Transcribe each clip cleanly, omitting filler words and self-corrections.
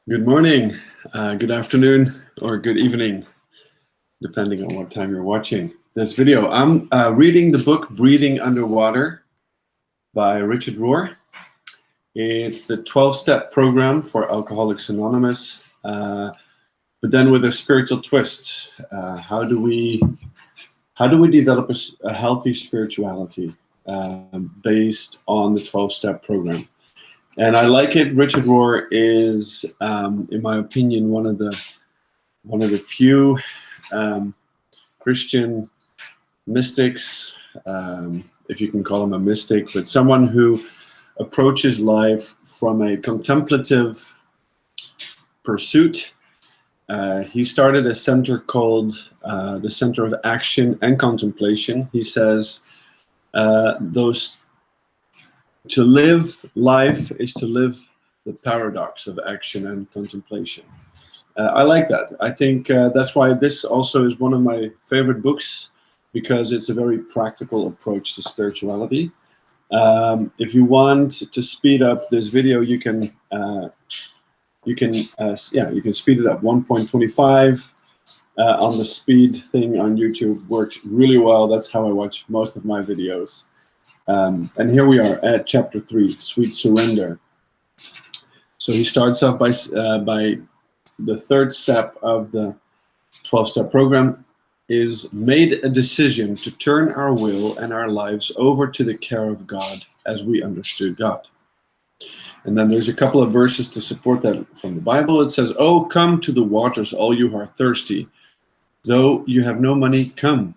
Good morning, good afternoon, or good evening, depending on what time you're watching this video. I'm reading the book Breathing Underwater by Richard Rohr. It's the 12-step program for Alcoholics Anonymous, but then with a spiritual twist. How do we develop a healthy spirituality based on the 12-step program? And I like it. Richard Rohr is, in my opinion, one of the few Christian mystics, if you can call him a mystic, but someone who approaches life from a contemplative pursuit. He started a center called the Center of Action and Contemplation. He says to live life is to live the paradox of action and contemplation. I like that. I think that's why this also is one of my favorite books, because it's a very practical approach to spirituality. If you want to speed up this video, you can speed it up. 1.25 on the speed thing on YouTube works really well. That's how I watch most of my videos. And here we are at chapter 3, Sweet Surrender. So he starts off by the third step of the 12-step program is made a decision to turn our will and our lives over to the care of God as we understood God. And then there's a couple of verses to support that from the Bible. It says, "Oh, come to the waters, all you who are thirsty. Though you have no money, come.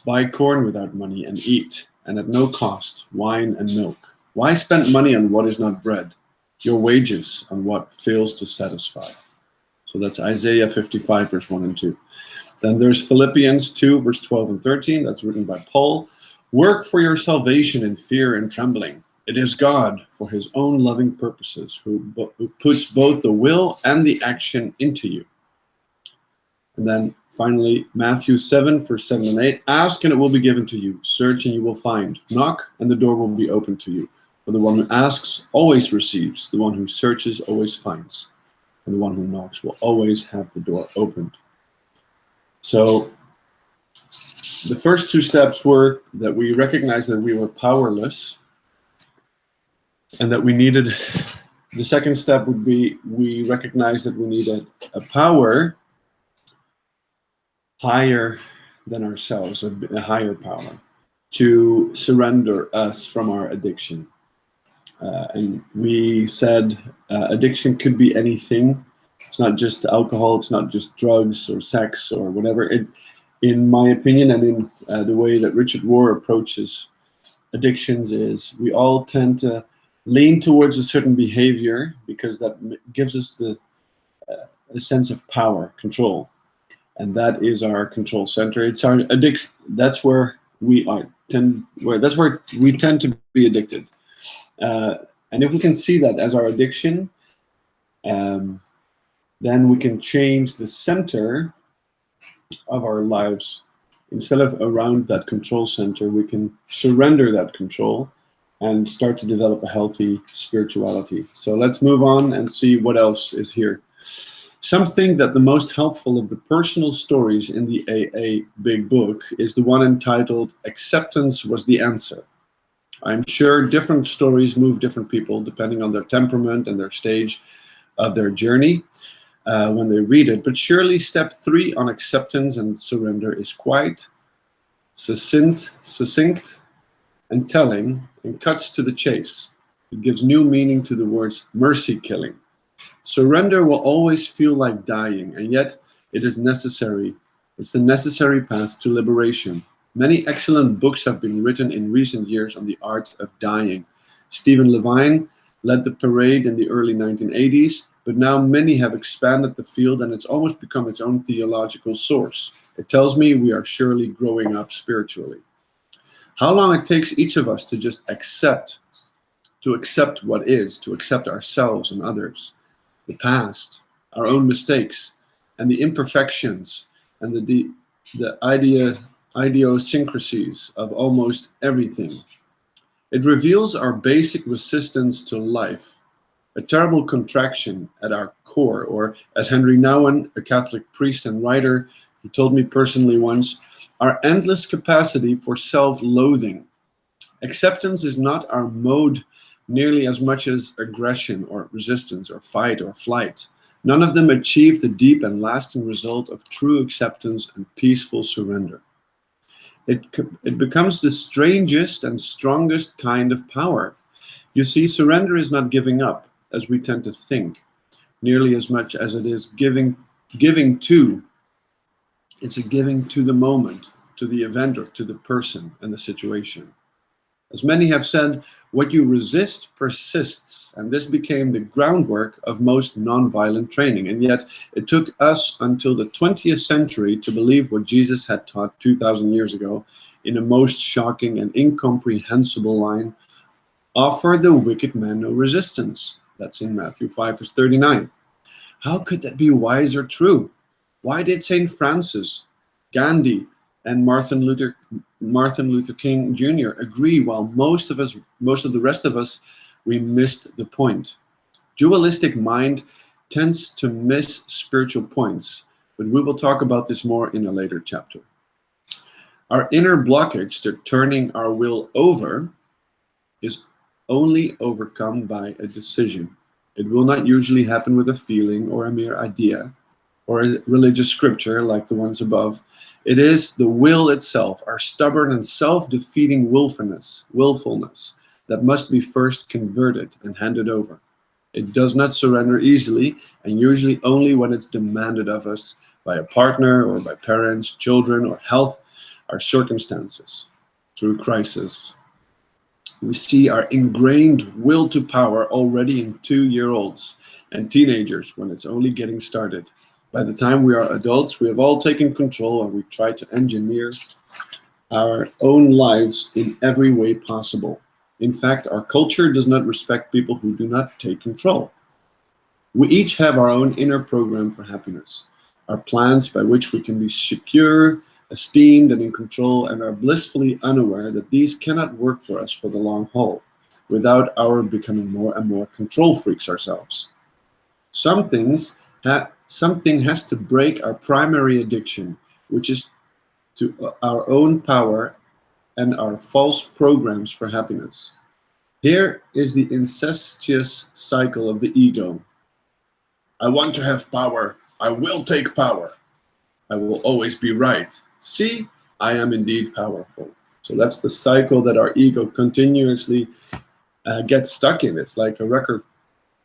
Buy corn without money and eat, and at no cost, wine and milk. Why spend money on what is not bread? Your wages on what fails to satisfy." So that's Isaiah 55, verse 1 and 2. Then there's Philippians 2, verse 12 and 13. That's written by Paul. "Work for your salvation in fear and trembling. It is God, for his own loving purposes, who puts both the will and the action into you." And then finally, Matthew 7, verse 7 and 8. "Ask and it will be given to you. Search and you will find. Knock and the door will be opened to you. For the one who asks always receives. The one who searches always finds. And the one who knocks will always have the door opened." So the first two steps were that we recognized that we were powerless and that we needed, the second step would be we recognized that we needed a power higher than ourselves, a higher power, to surrender us from our addiction. And we said addiction could be anything. It's not just alcohol, it's not just drugs or sex or whatever. In my opinion, and in the way that Richard Rohr approaches addictions, is we all tend to lean towards a certain behavior because that gives us a sense of power, control. And that is our control center. It's our addiction. That's where we tend to be addicted. And if we can see that as our addiction, then we can change the center of our lives. Instead of around that control center, we can surrender that control and start to develop a healthy spirituality. So let's move on and see what else is here. Some think that the most helpful of the personal stories in the AA Big Book is the one entitled "Acceptance Was the Answer." I'm sure different stories move different people depending on their temperament and their stage of their journey when they read it. But surely step 3 on acceptance and surrender is quite succinct and telling, and cuts to the chase. It gives new meaning to the words mercy killing. Surrender will always feel like dying, and yet it is necessary. It's the necessary path to liberation. Many excellent books have been written in recent years on the art of dying. Stephen Levine led the parade in the early 1980s, but now many have expanded the field and it's almost become its own theological source. It tells me we are surely growing up spiritually. How long it takes each of us to just accept what is, to accept ourselves and others, the past, our own mistakes, and the imperfections, and the idiosyncrasies of almost everything. It reveals our basic resistance to life, a terrible contraction at our core, or as Henry Nouwen, a Catholic priest and writer, he told me personally once, our endless capacity for self-loathing. Acceptance is not our mode nearly as much as aggression or resistance or fight or flight. None of them achieve the deep and lasting result of true acceptance and peaceful surrender. It becomes the strangest and strongest kind of power. You see, surrender is not giving up, as we tend to think, nearly as much as it is giving to. It's a giving to the moment, to the event, or to the person and the situation. As many have said, what you resist persists, and this became the groundwork of most nonviolent training. And yet, it took us until the 20th century to believe what Jesus had taught 2,000 years ago in a most shocking and incomprehensible line, offer the wicked man no resistance. That's in Matthew 5, verse 39. How could that be wise or true? Why did St. Francis, Gandhi, and Martin Luther King Jr. agree, while most of the rest of us, we missed the point? Dualistic mind tends to miss spiritual points, but we will talk about this more in a later chapter. Our inner blockage to turning our will over is only overcome by a decision. It will not usually happen with a feeling or a mere idea, or a religious scripture like the ones above. It is the will itself, our stubborn and self-defeating willfulness, that must be first converted and handed over. It does not surrender easily, and usually only when it's demanded of us by a partner or by parents, children, or health, our circumstances, through crisis. We see our ingrained will to power already in 2-year-olds and teenagers when it's only getting started. By the time we are adults, we have all taken control and we try to engineer our own lives in every way possible. In fact, our culture does not respect people who do not take control. We each have our own inner program for happiness, our plans by which we can be secure, esteemed, and in control, and are blissfully unaware that these cannot work for us for the long haul, without our becoming more and more control freaks ourselves. Something has to break our primary addiction, which is to our own power and our false programs for happiness. Here is the incestuous cycle of the ego. I want to have power. I will take power. I will always be right. See, I am indeed powerful. So that's the cycle that our ego continuously gets stuck in. It's like a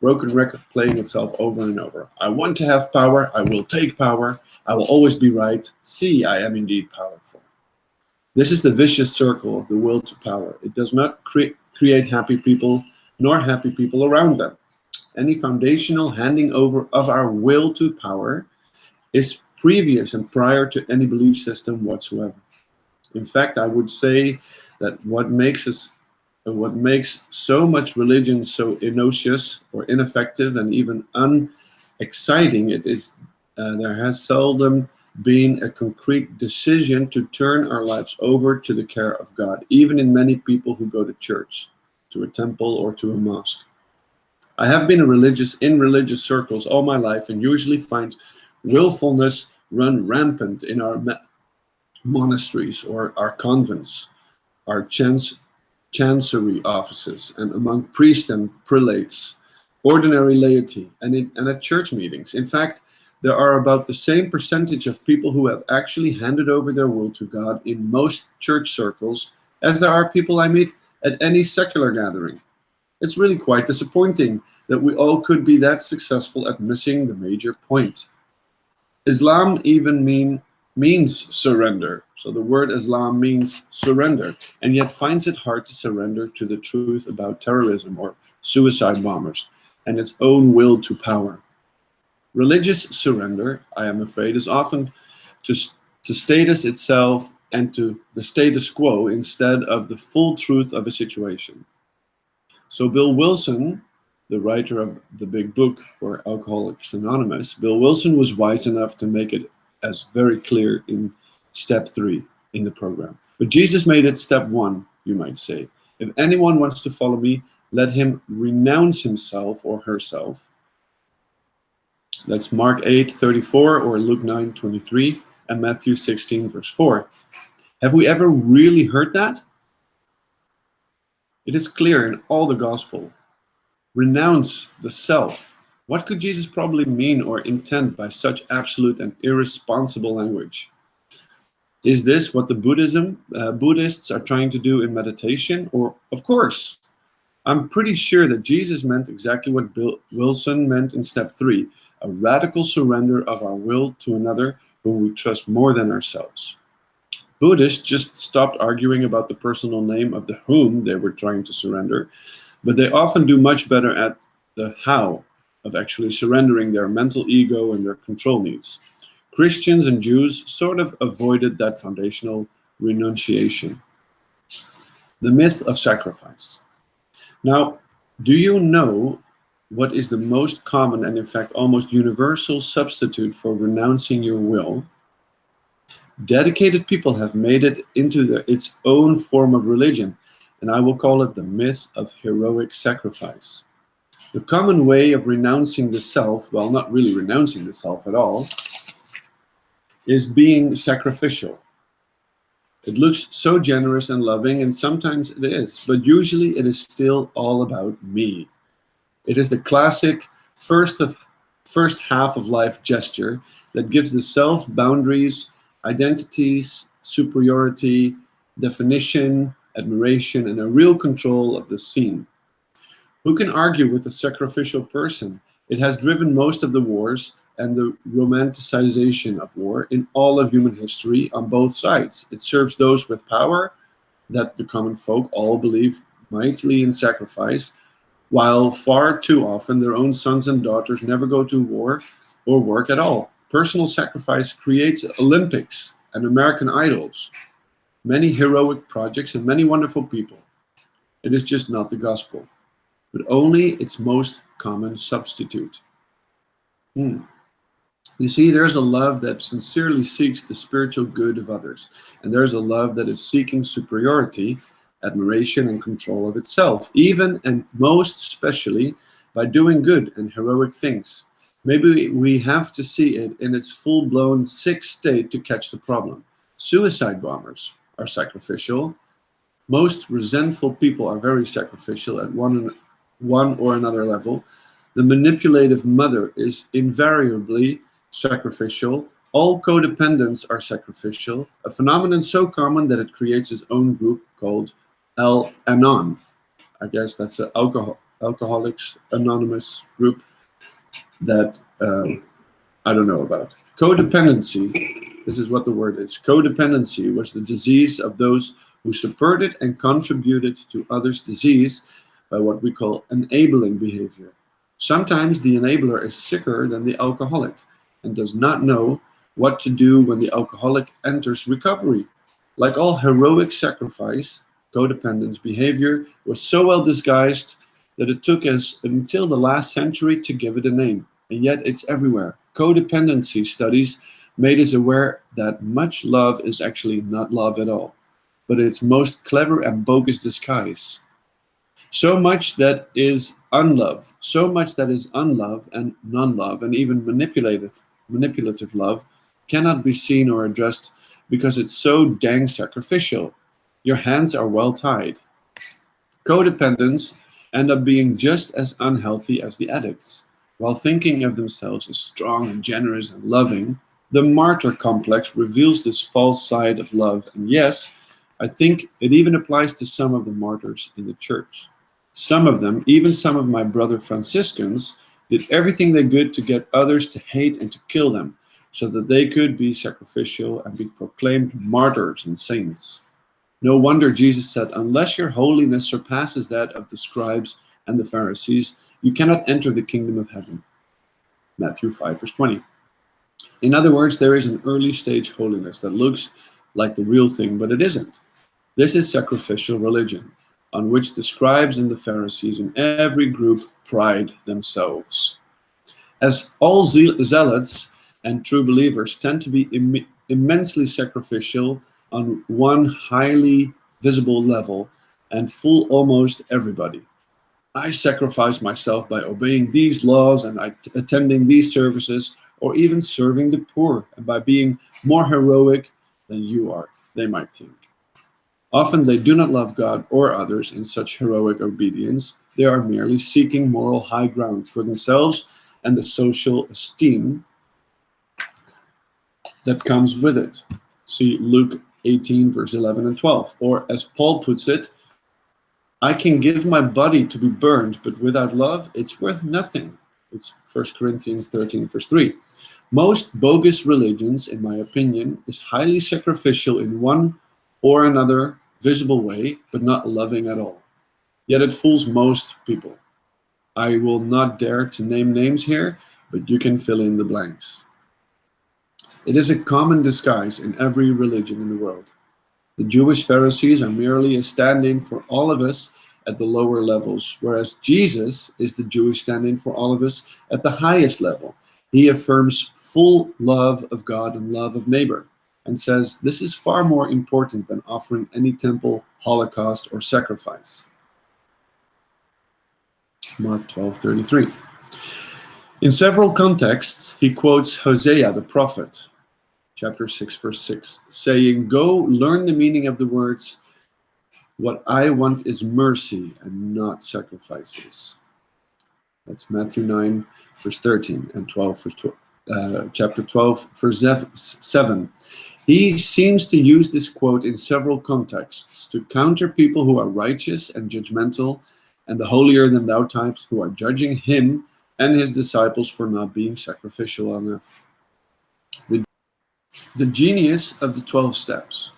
broken record playing itself over and over. I want to have power. I will take power. I will always be right. See, I am indeed powerful. This is the vicious circle of the will to power. It does not create happy people, nor happy people around them. Any foundational handing over of our will to power is previous and prior to any belief system whatsoever. In fact, I would say that what makes so much religion so innocuous or ineffective and even unexciting, it is there has seldom been a concrete decision to turn our lives over to the care of God, even in many people who go to church, to a temple, or to a mosque. I have been in religious circles all my life and usually find willfulness run rampant in our monasteries or our convents, our chancery offices, and among priests and prelates, ordinary laity, and at church meetings. In fact, there are about the same percentage of people who have actually handed over their will to God in most church circles as there are people I meet at any secular gathering. It's really quite disappointing that we all could be that successful at missing the major point. Islam even means surrender. So the word Islam means surrender, and yet finds it hard to surrender to the truth about terrorism or suicide bombers and its own will to power. Religious surrender, I am afraid, is often to status itself and to the status quo instead of the full truth of a situation. So Bill Wilson, the writer of the big book for Alcoholics Anonymous, Bill Wilson was wise enough to make it as very clear in step 3 in the program. But Jesus made it step 1, you might say. If anyone wants to follow me, let him renounce himself or herself. That's Mark 8:34 or Luke 9:23 and Matthew 16 verse 4. Have we ever really heard that? It is clear in all the gospel. Renounce the self. What could Jesus probably mean or intend by such absolute and irresponsible language? Is this what the Buddhists are trying to do in meditation? Or, of course, I'm pretty sure that Jesus meant exactly what Bill Wilson meant in step 3, a radical surrender of our will to another whom we trust more than ourselves. Buddhists just stopped arguing about the personal name of the whom they were trying to surrender, but they often do much better at the how of actually surrendering their mental ego and their control needs. Christians and Jews sort of avoided that foundational renunciation. The myth of sacrifice. Now, do you know what is the most common and in fact almost universal substitute for renouncing your will? Dedicated people have made it into its own form of religion, and I will call it the myth of heroic sacrifice. The common way of renouncing the self, well, not really renouncing the self at all, is being sacrificial. It looks so generous and loving, and sometimes it is, but usually it is still all about me. It is the classic first half of life gesture that gives the self boundaries, identities, superiority, definition, admiration, and a real control of the scene. Who can argue with a sacrificial person? It has driven most of the wars and the romanticization of war in all of human history on both sides. It serves those with power, that the common folk all believe mightily in sacrifice, while far too often their own sons and daughters never go to war or work at all. Personal sacrifice creates Olympics and American Idols, many heroic projects and many wonderful people. It is just not the gospel, but only its most common substitute. You see, there's a love that sincerely seeks the spiritual good of others, and there's a love that is seeking superiority, admiration, and control of itself, even and most especially by doing good and heroic things. Maybe we have to see it in its full-blown sick state to catch the problem. Suicide bombers are sacrificial. Most resentful people are very sacrificial at one or another level. The manipulative mother is invariably sacrificial. All codependents are sacrificial, a phenomenon so common that it creates its own group called Al-Anon. I guess that's an Alcoholics Anonymous group that I don't know about. Codependency, this is what the word is. Codependency was the disease of those who supported and contributed to others' disease by what we call enabling behavior. Sometimes the enabler is sicker than the alcoholic and does not know what to do when the alcoholic enters recovery. Like all heroic sacrifice, codependence behavior was so well disguised that it took us until the last century to give it a name, and yet it's everywhere. Codependency studies made us aware that much love is actually not love at all, but its most clever and bogus disguise. So much that is unlove, and non-love, and even manipulative love cannot be seen or addressed because it's so dang sacrificial. Your hands are well tied. Codependents end up being just as unhealthy as the addicts. While thinking of themselves as strong and generous and loving, the martyr complex reveals this false side of love. And yes, I think it even applies to some of the martyrs in the church. Some of them, even some of my brother Franciscans, did everything they could to get others to hate and to kill them, so that they could be sacrificial and be proclaimed martyrs and saints. No wonder Jesus said, unless your holiness surpasses that of the scribes and the Pharisees, you cannot enter the kingdom of heaven. Matthew 5, verse 20. In other words, there is an early stage holiness that looks like the real thing, but it isn't. This is sacrificial religion, on which the scribes and the Pharisees in every group pride themselves. As all zealots and true believers tend to be immensely sacrificial on one highly visible level and fool almost everybody. I sacrifice myself by obeying these laws and attending these services, or even serving the poor, and by being more heroic than you are, they might think. Often they do not love God or others in such heroic obedience. They are merely seeking moral high ground for themselves and the social esteem that comes with it. See Luke 18, verse 11 and 12. Or as Paul puts it, I can give my body to be burned, but without love, it's worth nothing. It's 1 Corinthians 13, verse 3. Most bogus religions, in my opinion, is highly sacrificial in one or another visible way, but not loving at all. Yet it fools most people. I will not dare to name names here, but you can fill in the blanks. It is a common disguise in every religion in the world. The Jewish Pharisees are merely a stand-in for all of us at the lower levels, whereas Jesus is the Jewish stand-in for all of us at the highest level. He affirms full love of God and love of neighbor, and says this is far more important than offering any temple, holocaust, or sacrifice. Mark 12:33. In several contexts, he quotes Hosea the prophet, chapter 6, verse 6, saying, "Go learn the meaning of the words, what I want is mercy and not sacrifices." That's Matthew 9, verse 13, and 12, verse 12, chapter 12, verse 7. He seems to use this quote in several contexts to counter people who are righteous and judgmental, and the holier-than-thou types who are judging him and his disciples for not being sacrificial enough. The genius of the 12 steps.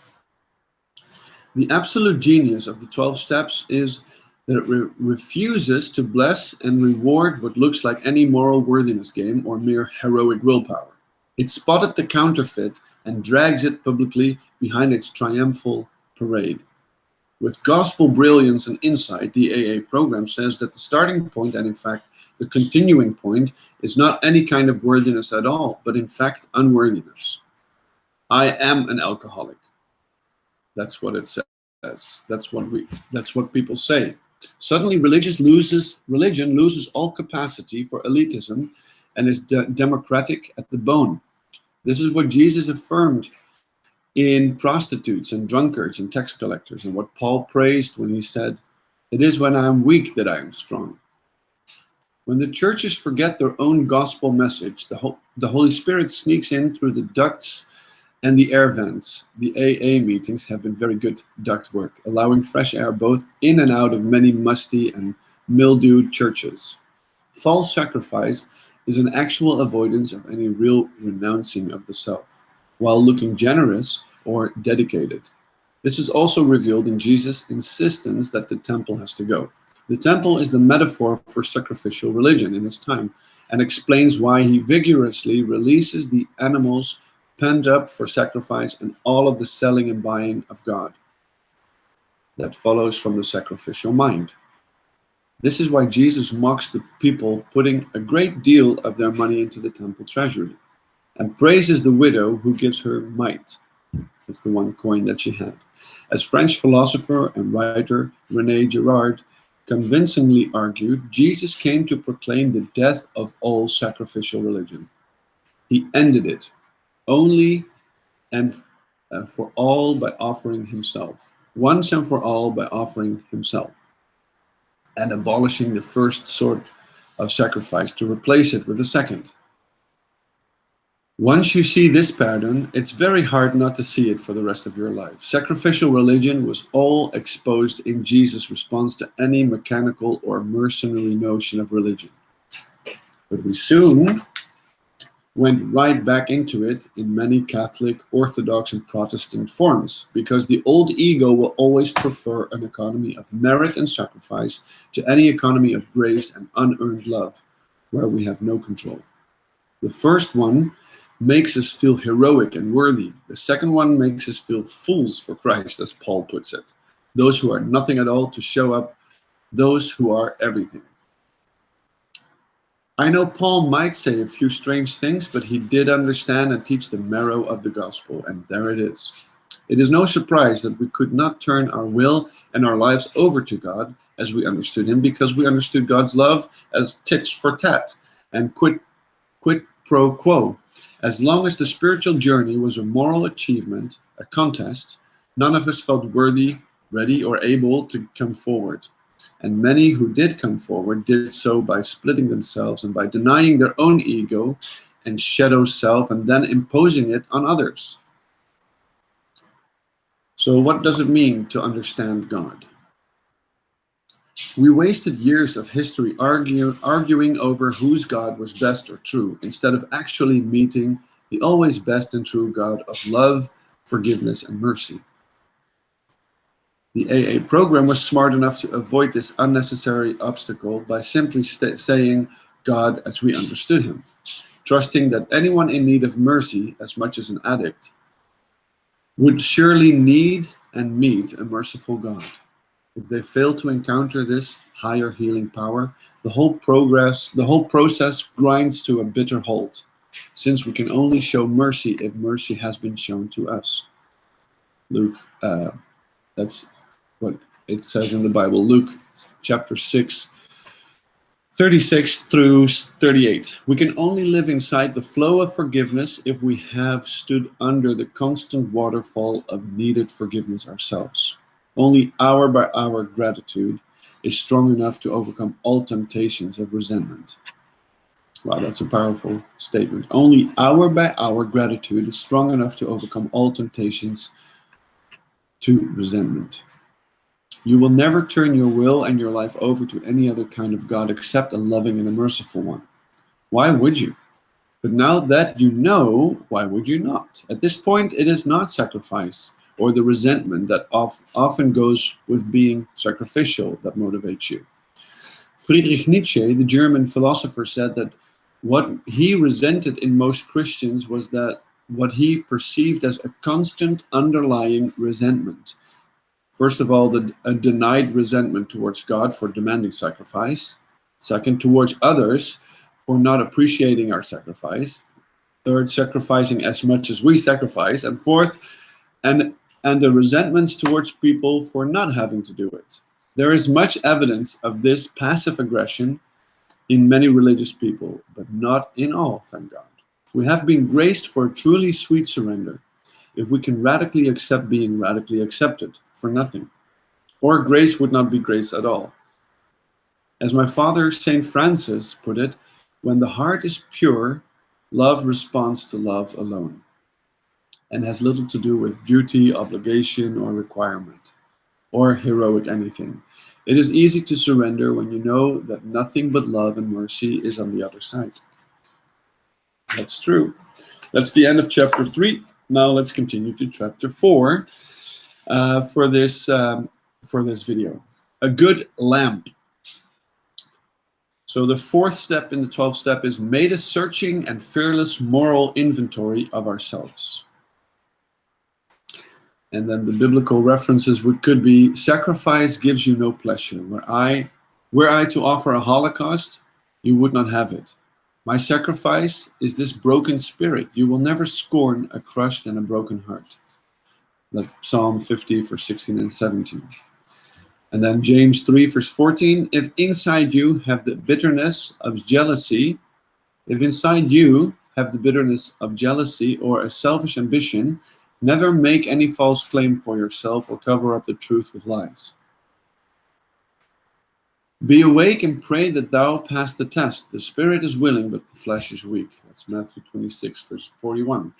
The absolute genius of the 12 steps is that it refuses to bless and reward what looks like any moral worthiness game or mere heroic willpower. It spotted the counterfeit and drags it publicly behind its triumphal parade. With gospel brilliance and insight, the AA program says that the starting point, and in fact the continuing point, is not any kind of worthiness at all, but in fact unworthiness. I am an alcoholic. That's what it says. That's what people say. Suddenly religion loses all capacity for elitism and is democratic at the bone. This is what Jesus affirmed in prostitutes and drunkards and tax collectors, and what Paul praised when he said, "It is when I am weak that I am strong." When the churches forget their own gospel message, the Holy Spirit sneaks in through the ducts and the air vents. The AA meetings have been very good duct work, allowing fresh air both in and out of many musty and mildewed churches. False sacrifice is an actual avoidance of any real renouncing of the self, while looking generous or dedicated. This is also revealed in Jesus' insistence that the temple has to go. The temple is the metaphor for sacrificial religion in his time, and explains why he vigorously releases the animals penned up for sacrifice and all of the selling and buying of God that follows from the sacrificial mind. This is why Jesus mocks the people putting a great deal of their money into the temple treasury, and praises the widow who gives her mite. That's the one coin that she had. As French philosopher and writer René Girard convincingly argued, Jesus came to proclaim the death of all sacrificial religion. He ended it only and for all by offering himself, once and for all by offering himself, and abolishing the first sort of sacrifice to replace it with a second. Once you see this pattern, it's very hard not to see it for the rest of your life. Sacrificial religion was all exposed in Jesus' response to any mechanical or mercenary notion of religion. But we soon went right back into it in many Catholic, Orthodox, and Protestant forms, because the old ego will always prefer an economy of merit and sacrifice to any economy of grace and unearned love, where we have no control. The first one makes us feel heroic and worthy. The second one makes us feel fools for Christ, as Paul puts it. Those who are nothing at all to show up, those who are everything. I know Paul might say a few strange things, but he did understand and teach the marrow of the gospel, and there it is. It is no surprise that we could not turn our will and our lives over to God as we understood him, because we understood God's love as tit for tat and quid pro quo. As long as the spiritual journey was a moral achievement, a contest, none of us felt worthy, ready, or able to come forward. And many who did come forward did so by splitting themselves and by denying their own ego and shadow self and then imposing it on others. So what does it mean to understand God? We wasted years of history arguing over whose God was best or true, instead of actually meeting the always best and true God of love, forgiveness, and mercy. The AA program was smart enough to avoid this unnecessary obstacle by simply saying God as we understood him, trusting that anyone in need of mercy, as much as an addict, would surely need and meet a merciful God. If they fail to encounter this higher healing power, the whole process grinds to a bitter halt, since we can only show mercy if mercy has been shown to us. Luke, that's what it says in the Bible. Luke chapter 6, 36 through 38. We can only live inside the flow of forgiveness if we have stood under the constant waterfall of needed forgiveness ourselves. Only hour by hour gratitude is strong enough to overcome all temptations of resentment. Wow, that's a powerful statement. Only hour by hour gratitude is strong enough to overcome all temptations to resentment. You will never turn your will and your life over to any other kind of God except a loving and a merciful one. Why would you? But now that you know, why would you not? At this point, it is not sacrifice or the resentment that often goes with being sacrificial that motivates you. Friedrich Nietzsche, the German philosopher, said that what he resented in most Christians was that what he perceived as a constant underlying resentment. First of all, a denied resentment towards God for demanding sacrifice. Second, towards others for not appreciating our sacrifice. Third, sacrificing as much as we sacrifice. And fourth, and the resentments towards people for not having to do it. There is much evidence of this passive aggression in many religious people, but not in all, thank God. We have been graced for a truly sweet surrender if we can radically accept being radically accepted for nothing. Or grace would not be grace at all. As my father, St. Francis, put it, when the heart is pure, love responds to love alone, and has little to do with duty, obligation, or requirement, or heroic anything. It is easy to surrender when you know that nothing but love and mercy is on the other side. That's true. That's the end of chapter 3. Now let's continue to chapter 4 for this video. A good lamp. So the 4th step in the 12th step is made a searching and fearless moral inventory of ourselves. And then the biblical references could be: sacrifice gives you no pleasure. Were I to offer a holocaust, you would not have it. My sacrifice is this broken spirit. You will never scorn a crushed and a broken heart. That's Psalm 50, verse 16 and 17. And then James 3, verse 14. If inside you have the bitterness of jealousy, or a selfish ambition, never make any false claim for yourself or cover up the truth with lies. Be awake and pray that thou pass the test. The spirit is willing, but the flesh is weak. That's Matthew 26, verse 41.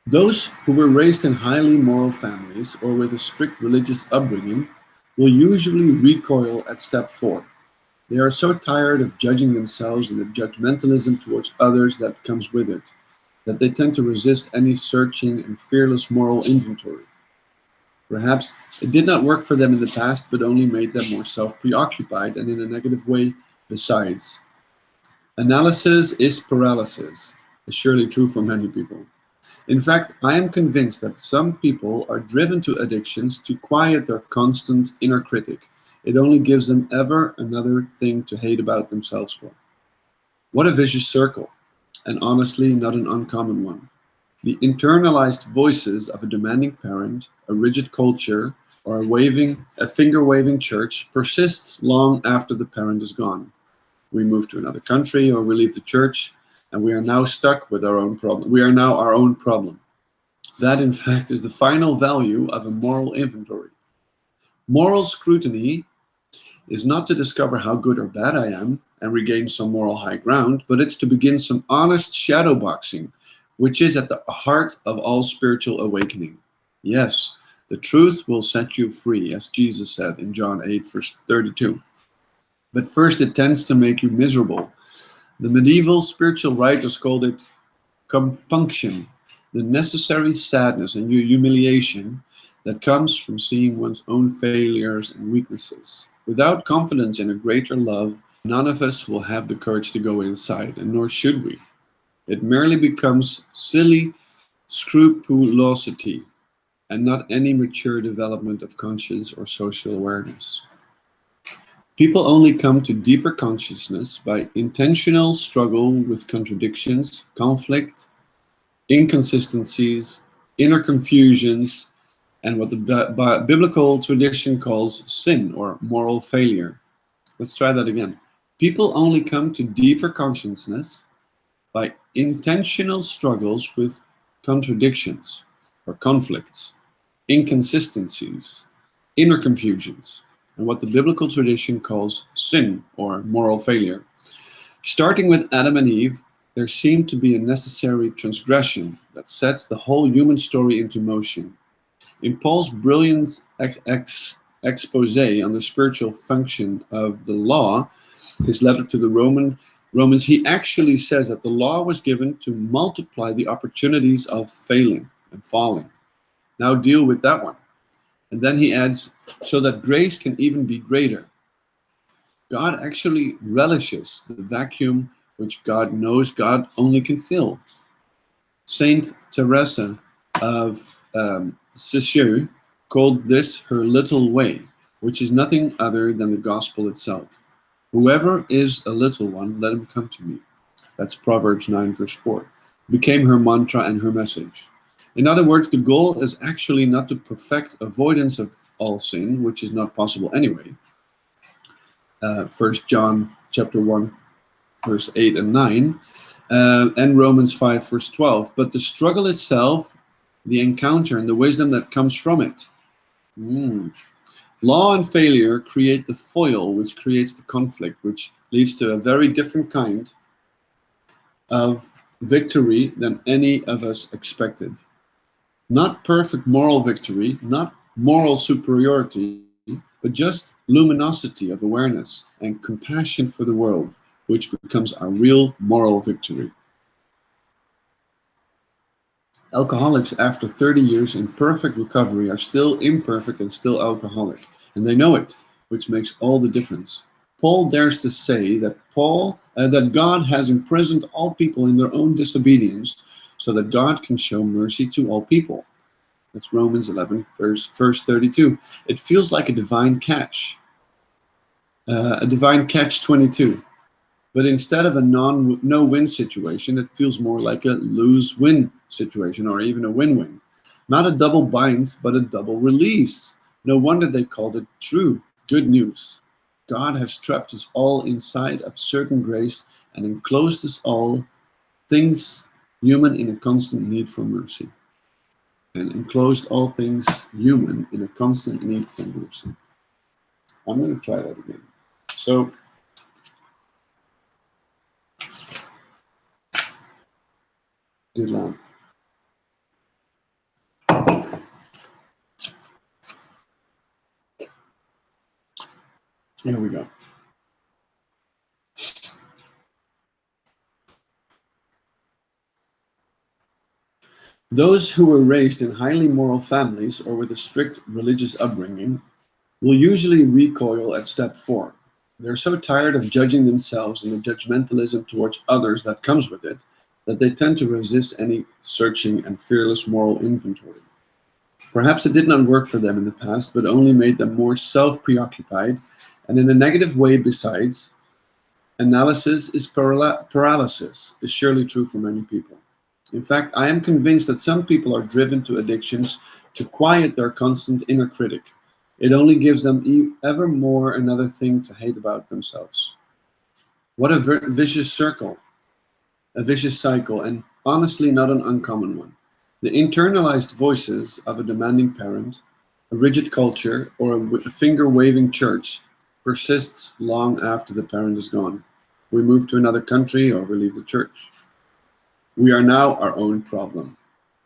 Those who were raised in highly moral families or with a strict religious upbringing will usually recoil at step 4. They are so tired of judging themselves and the judgmentalism towards others that comes with it, that they tend to resist any searching and fearless moral inventory. Perhaps it did not work for them in the past, but only made them more self-preoccupied and in a negative way besides. Analysis is paralysis. It's surely true for many people. In fact, I am convinced that some people are driven to addictions to quiet their constant inner critic. It only gives them ever another thing to hate about themselves for. What a vicious circle, and honestly not an uncommon one. The internalized voices of a demanding parent, a rigid culture, or a finger-waving church persists long after the parent is gone. We move to another country or we leave the church, and we are now stuck with our own problem. We are now our own problem. That, in fact, is the final value of a moral inventory. Moral scrutiny is not to discover how good or bad I am and regain some moral high ground, but it's to begin some honest shadowboxing, which is at the heart of all spiritual awakening. Yes, the truth will set you free, as Jesus said in John 8, verse 32. But first it tends to make you miserable. The medieval spiritual writers called it compunction, the necessary sadness and humiliation that comes from seeing one's own failures and weaknesses. Without confidence in a greater love, none of us will have the courage to go inside, and nor should we. It merely becomes silly scrupulosity, and not any mature development of conscious or social awareness. People only come to deeper consciousness by intentional struggle with contradictions, conflict, inconsistencies, inner confusions, and what the biblical tradition calls sin or moral failure. Let's try that again. People only come to deeper consciousness by intentional struggles with contradictions or conflicts, inconsistencies, inner confusions, and what the biblical tradition calls sin or moral failure. Starting with Adam and Eve, there seemed to be a necessary transgression that sets the whole human story into motion. In Paul's brilliant expose on the spiritual function of the law, his letter to the Romans, he actually says that the law was given to multiply the opportunities of failing and falling. Now deal with that one. And then he adds, so that grace can even be greater. God actually relishes the vacuum which God knows God only can fill. Saint Teresa of Lisieux called this her little way, which is nothing other than the gospel itself. Whoever is a little one, let him come to me. That's Proverbs 9, verse 4. Became her mantra and her message. In other words, the goal is actually not to perfect avoidance of all sin, which is not possible anyway. 1 John chapter 1, verse 8 and 9, and Romans 5, verse 12. But the struggle itself, the encounter, and the wisdom that comes from it. Law and failure create the foil, which creates the conflict, which leads to a very different kind of victory than any of us expected. Not perfect moral victory, not moral superiority, but just luminosity of awareness and compassion for the world, which becomes our real moral victory. Alcoholics after 30 years in perfect recovery are still imperfect and still alcoholic, and they know it, which makes all the difference. Paul dares to say that that God has imprisoned all people in their own disobedience so that God can show mercy to all people. That's Romans 11, verse 32. It feels like a divine catch 22. But instead of a no-win situation, it feels more like a lose-win situation, or even a win-win. Not a double bind, but a double release. No wonder they called it true good news. God has trapped us all inside of certain grace and enclosed us all, things human, in a constant need for mercy. And enclosed all things human in a constant need for mercy. I'm going to try that again. So, good luck. Here we go. Those who were raised in highly moral families or with a strict religious upbringing will usually recoil at step 4. They're so tired of judging themselves and the judgmentalism towards others that comes with it, that they tend to resist any searching and fearless moral inventory. Perhaps it did not work for them in the past, but only made them more self-preoccupied, and in a negative way besides. Analysis is paralysis is surely true for many people. In fact, I am convinced that some people are driven to addictions to quiet their constant inner critic. It only gives them ever more another thing to hate about themselves. What a vicious circle, a vicious cycle, and honestly not an uncommon one. The internalized voices of a demanding parent, a rigid culture, or a finger-waving church persists long after the parent is gone. We move to another country or we leave the church. We are now our own problem.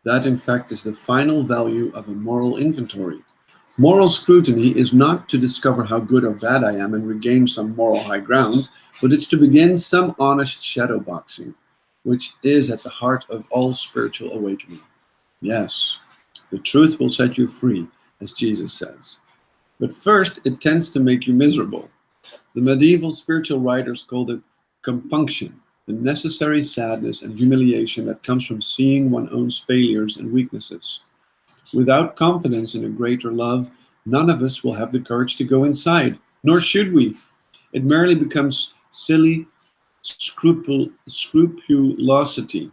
That, in fact, is the final value of a moral inventory. Moral scrutiny is not to discover how good or bad I am and regain some moral high ground, but it's to begin some honest shadow boxing, which is at the heart of all spiritual awakening. Yes, the truth will set you free, as Jesus says. But first, it tends to make you miserable. The medieval spiritual writers called it compunction, the necessary sadness and humiliation that comes from seeing one's own failures and weaknesses. Without confidence in a greater love, none of us will have the courage to go inside, nor should we. It merely becomes silly scrupulosity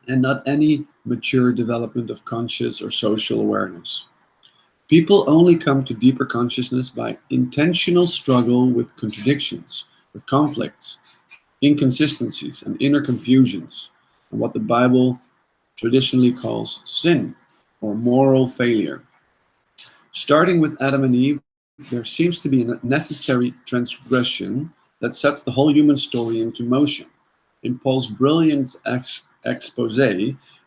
and not any mature development of conscious or social awareness. People only come to deeper consciousness by intentional struggle with contradictions, with conflicts, inconsistencies, and inner confusions, and what the Bible traditionally calls sin or moral failure. Starting with Adam and Eve, there seems to be a necessary transgression that sets the whole human story into motion. In Paul's brilliant expose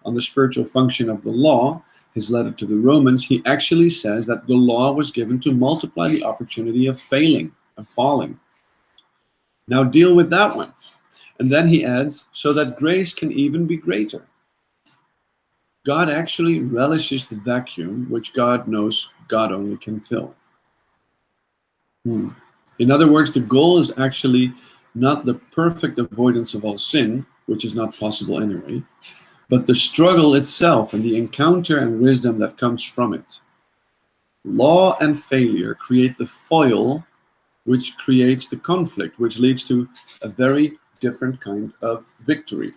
on the spiritual function of the law, his letter to the Romans, he actually says that the law was given to multiply the opportunity of failing, of falling. Now deal with that one. And then he adds, so that grace can even be greater. God actually relishes the vacuum which God knows God only can fill. In other words, the goal is actually not the perfect avoidance of all sin, which is not possible anyway, but the struggle itself and the encounter and wisdom that comes from it. Law and failure create the foil which creates the conflict, which leads to a very different kind of victory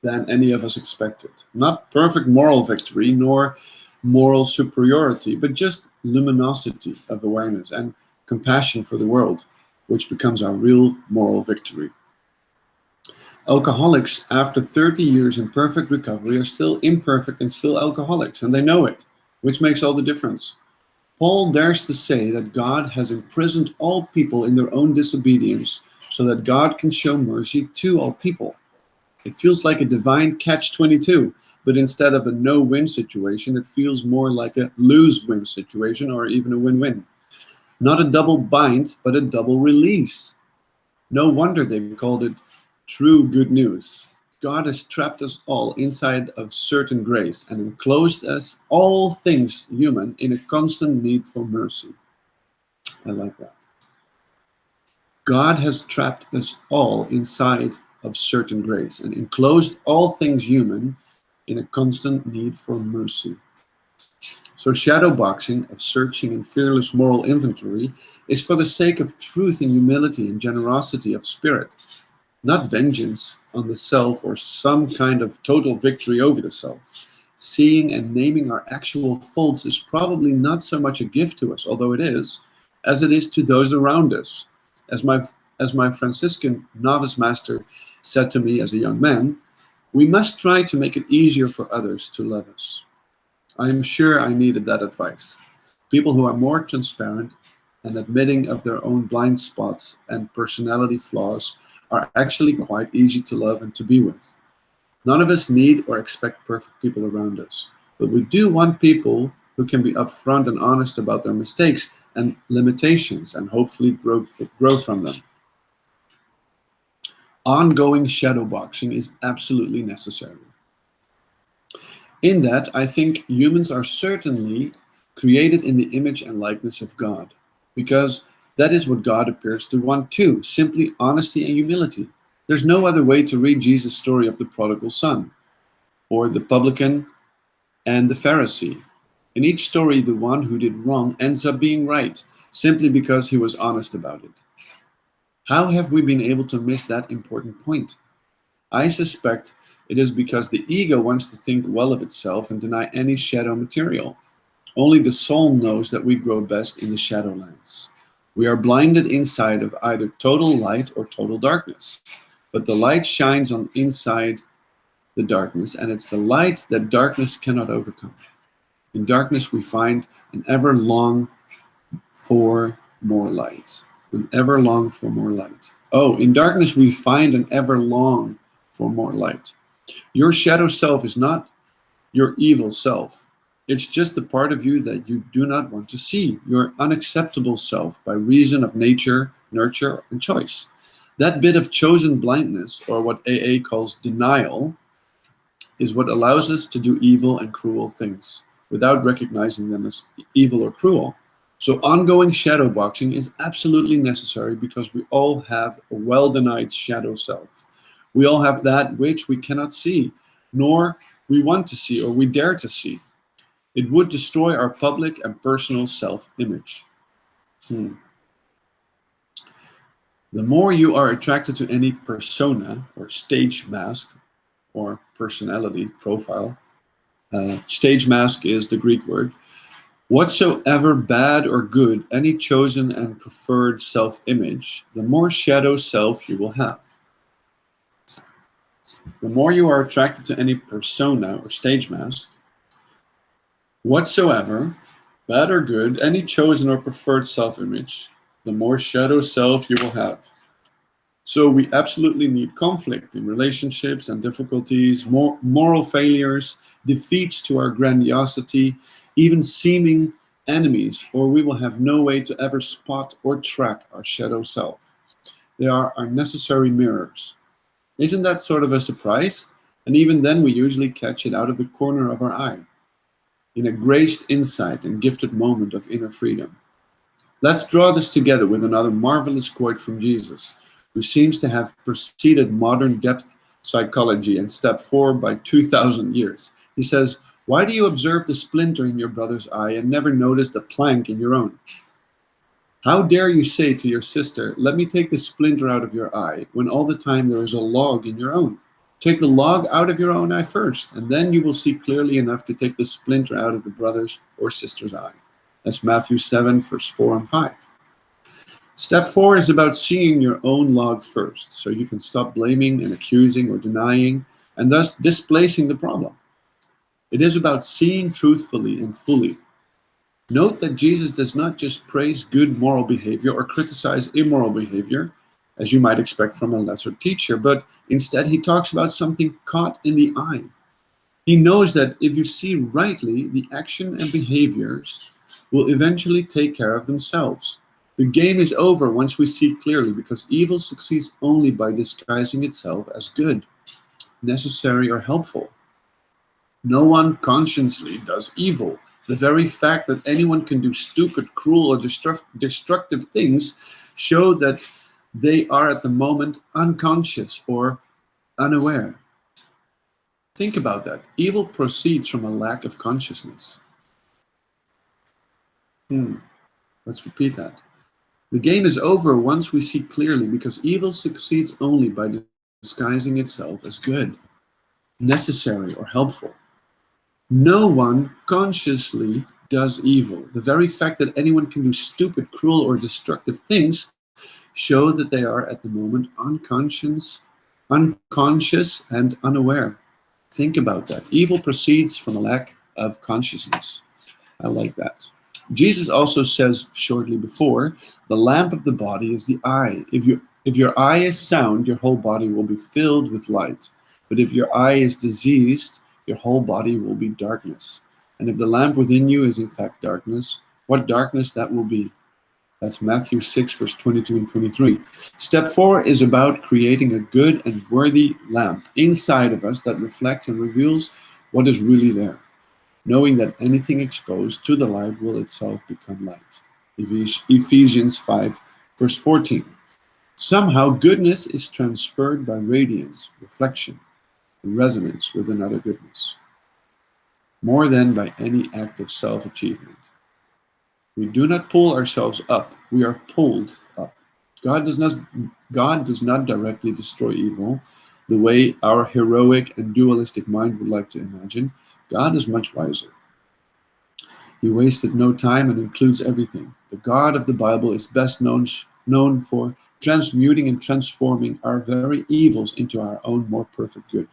than any of us expected. Not perfect moral victory, nor moral superiority, but just luminosity of awareness and compassion for the world, which becomes our real moral victory. Alcoholics, after 30 years in perfect recovery, are still imperfect and still alcoholics, and they know it, which makes all the difference. Paul dares to say that God has imprisoned all people in their own disobedience so that God can show mercy to all people. It feels like a divine catch-22, but instead of a no-win situation, it feels more like a lose-win situation or even a win-win. Not a double bind, but a double release. No wonder they called it true good news. God has trapped us all inside of certain grace and enclosed us, all things human, in a constant need for mercy. I like that. God has trapped us all inside of certain grace and enclosed all things human in a constant need for mercy. So shadowboxing, of searching and fearless moral inventory, is for the sake of truth and humility and generosity of spirit, not vengeance on the self or some kind of total victory over the self. Seeing and naming our actual faults is probably not so much a gift to us, although it is, as it is to those around us. As my Franciscan novice master said to me as a young man, we must try to make it easier for others to love us. I am sure I needed that advice. People who are more transparent and admitting of their own blind spots and personality flaws are actually quite easy to love and to be with. None of us need or expect perfect people around us, but we do want people who can be upfront and honest about their mistakes and limitations and hopefully grow from them. Ongoing shadowboxing is absolutely necessary. In that, I think humans are certainly created in the image and likeness of God, because that is what God appears to want too, simply honesty and humility. There's no other way to read Jesus' story of the prodigal son, or the publican and the Pharisee. In each story, the one who did wrong ends up being right, simply because he was honest about it. How have we been able to miss that important point? I suspect it is because the ego wants to think well of itself and deny any shadow material. Only the soul knows that we grow best in the shadowlands. We are blinded inside of either total light or total darkness. But the light shines on inside the darkness, and it's the light that darkness cannot overcome. In darkness we find an ever long for more light. An ever long for more light. Oh, in darkness we find an ever long for more light. Your shadow self is not your evil self. It's just the part of you that you do not want to see, your unacceptable self by reason of nature, nurture, and choice. That bit of chosen blindness, or what AA calls denial, is what allows us to do evil and cruel things without recognizing them as evil or cruel. So ongoing shadow boxing is absolutely necessary because we all have a well-denied shadow self. We all have that which we cannot see, nor we want to see or we dare to see. It would destroy our public and personal self-image. The more you are attracted to any persona or stage mask or personality profile, stage mask is the Greek word, whatsoever bad or good, any chosen and preferred self-image, the more shadow self you will have. The more you are attracted to any persona or stage mask, whatsoever, bad or good, any chosen or preferred self-image, the more shadow self you will have. So we absolutely need conflict in relationships and difficulties, moral failures, defeats to our grandiosity, even seeming enemies, or we will have no way to ever spot or track our shadow self. They are our necessary mirrors. Isn't that sort of a surprise? And even then we usually catch it out of the corner of our eye, in a graced insight and gifted moment of inner freedom. Let's draw this together with another marvelous quote from Jesus, who seems to have preceded modern depth psychology and step forward by 2,000 years. He says, "Why do you observe the splinter in your brother's eye and never notice the plank in your own? How dare you say to your sister, 'Let me take the splinter out of your eye,' when all the time there is a log in your own? Take the log out of your own eye first, and then you will see clearly enough to take the splinter out of the brother's or sister's eye." That's Matthew 7, verse 4 and 5. Step 4 is about seeing your own log first, so you can stop blaming and accusing or denying, and thus displacing the problem. It is about seeing truthfully and fully. Note that Jesus does not just praise good moral behavior or criticize immoral behavior, as you might expect from a lesser teacher, but instead he talks about something caught in the eye. He knows that if you see rightly, the action and behaviors will eventually take care of themselves. The game is over once we see clearly, because evil succeeds only by disguising itself as good, necessary, or helpful. No one consciously does evil. The very fact that anyone can do stupid, cruel, or destructive things show that they are at the moment unconscious or unaware. Think about that. Evil proceeds from a lack of consciousness. Let's repeat that. The game is over once we see clearly, because evil succeeds only by disguising itself as good, necessary, or helpful. No one consciously does evil. The very fact that anyone can do stupid, cruel, or destructive things show that they are at the moment unconscious and unaware. Think about that. Evil proceeds from a lack of consciousness. I like that. Jesus also says shortly before, the lamp of the body is the eye. If your eye is sound, your whole body will be filled with light. But if your eye is diseased, your whole body will be darkness. And if the lamp within you is in fact darkness, what darkness that will be. That's Matthew 6, verse 22 and 23. Step 4 is about creating a good and worthy lamp inside of us that reflects and reveals what is really there, knowing that anything exposed to the light will itself become light. Ephesians 5, verse 14. Somehow goodness is transferred by radiance, reflection, and resonance with another goodness, more than by any act of self-achievement. We do not pull ourselves up, we are pulled up. God does not directly destroy evil. the way our heroic and dualistic mind would like to imagine, God is much wiser. He wasted no time and includes everything. The God of the Bible is best known for transmuting and transforming our very evils into our own more perfect good.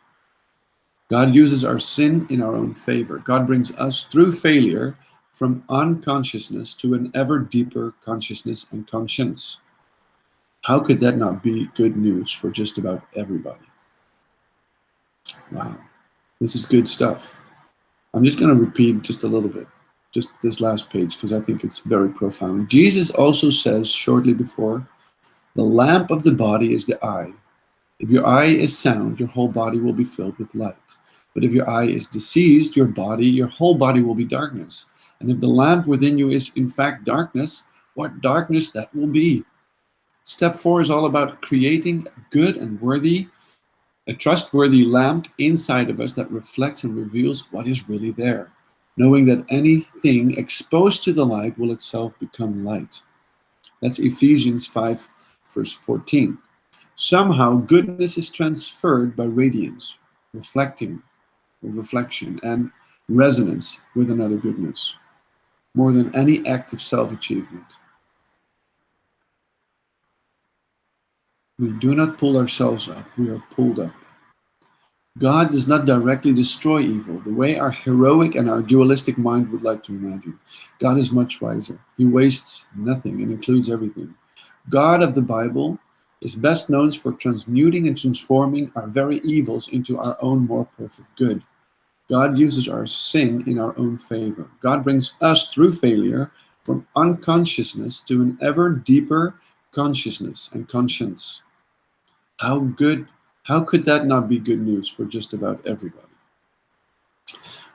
God uses our sin in our own favor. God brings us through failure from unconsciousness to an ever deeper consciousness and conscience. How could that not be good news for just about everybody? Wow, this is good stuff. I'm just going to repeat just a little bit, just this last page, because I think it's very profound. Jesus also says shortly before, the lamp of the body is the eye. If your eye is sound, your whole body will be filled with light. But if your eye is diseased, your whole body will be darkness. And if the lamp within you is in fact darkness, what darkness that will be. Step 4 is all about creating a good and a trustworthy lamp inside of us that reflects and reveals what is really there, knowing that anything exposed to the light will itself become light. That's Ephesians 5, verse 14. Somehow goodness is transferred by radiance, reflection, and resonance with another goodness, more than any act of self-achievement. We do not pull ourselves up, we are pulled up. God does not directly destroy evil the way our heroic and our dualistic mind would like to imagine. God is much wiser. He wastes nothing and includes everything. God of the Bible is best known for transmuting and transforming our very evils into our own more perfect good. God uses our sin in our own favor. God brings us through failure from unconsciousness to an ever deeper consciousness and conscience. How could that not be good news for just about everybody?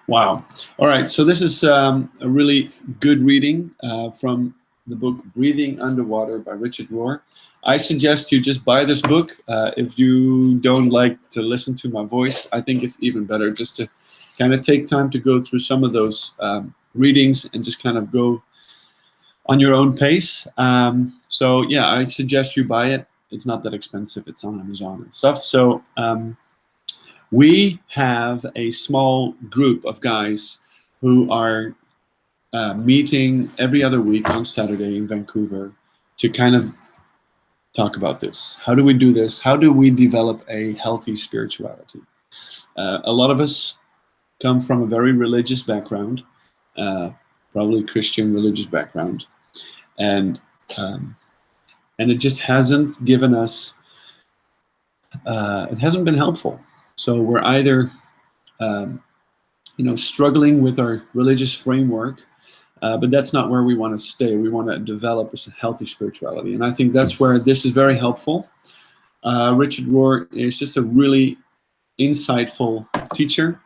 Wow. All right, so this is a really good reading from the book Breathing Underwater by Richard Rohr. I suggest you just buy this book. If you don't like to listen to my voice, I think it's even better just to kind of take time to go through some of those readings and just kind of go on your own pace. So yeah, I suggest you buy it. It's not that expensive. It's on Amazon and stuff. So we have a small group of guys who are meeting every other week on Saturday in Vancouver to kind of talk about this. How do we do this? How do we develop a healthy spirituality? A lot of us come from a very religious background, probably Christian religious background, and it just hasn't given us, it hasn't been helpful. So we're either, struggling with our religious framework, but that's not where we want to stay. We want to develop a healthy spirituality. And I think that's where this is very helpful. Richard Rohr is just a really insightful teacher.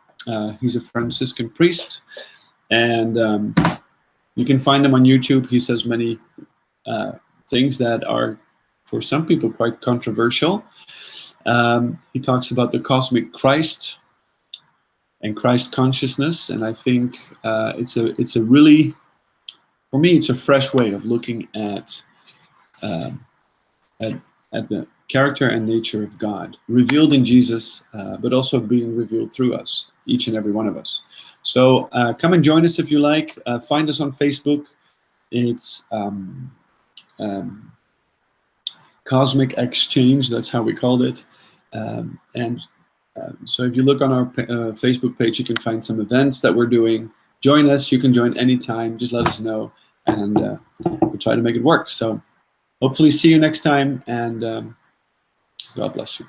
He's a Franciscan priest, and you can find him on YouTube. He says many things that are, for some people, quite controversial. He talks about the cosmic Christ and Christ consciousness, and I think it's a really, for me, it's a fresh way of looking at the character and nature of God, revealed in Jesus, but also being revealed through us, each and every one of us. So come and join us if you like. Find us on Facebook. It's Cosmic Exchange, that's how we called it. So if you look on our Facebook page, you can find some events that we're doing. Join us. You can join anytime. Just let us know, and we'll try to make it work. So hopefully see you next time, and God bless you.